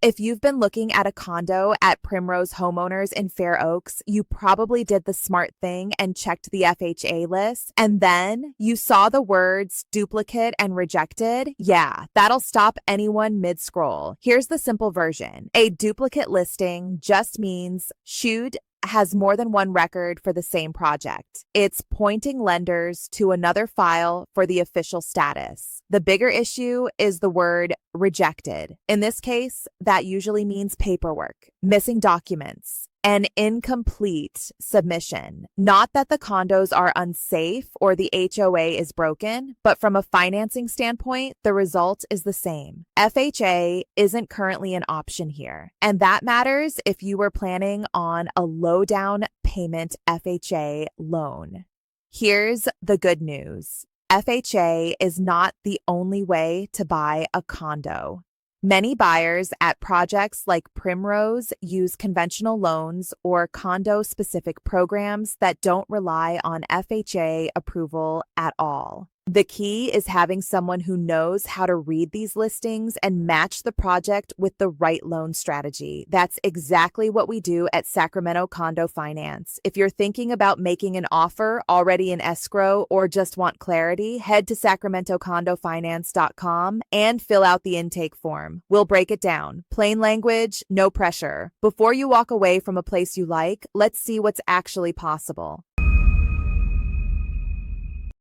If you've been looking at a condo at Primrose Homeowners in Fair Oaks, you probably did the smart thing and checked the FHA list, and then you saw the words duplicate and rejected. Yeah, that'll stop anyone mid-scroll. Here's the simple version. A duplicate listing just means Shude has more than one record for the same project. It's pointing lenders to another file for the official status. The bigger issue is the word rejected. In this case, that usually means paperwork, missing documents, an incomplete submission. Not that the condos are unsafe or the HOA is broken, but from a financing standpoint, the result is the same. FHA isn't currently an option here, and that matters if you were planning on a low down payment FHA loan. Here's the good news. FHA is not the only way to buy a condo. Many buyers at projects like Primrose use conventional loans or condo-specific programs that don't rely on FHA approval at all. The key is having someone who knows how to read these listings and match the project with the right loan strategy. That's exactly what we do at Sacramento Condo Finance. If you're thinking about making an offer already in escrow or just want clarity, head to sacramentocondofinance.com and fill out the intake form. We'll break it down. Plain language, no pressure. Before you walk away from a place you like, let's see what's actually possible.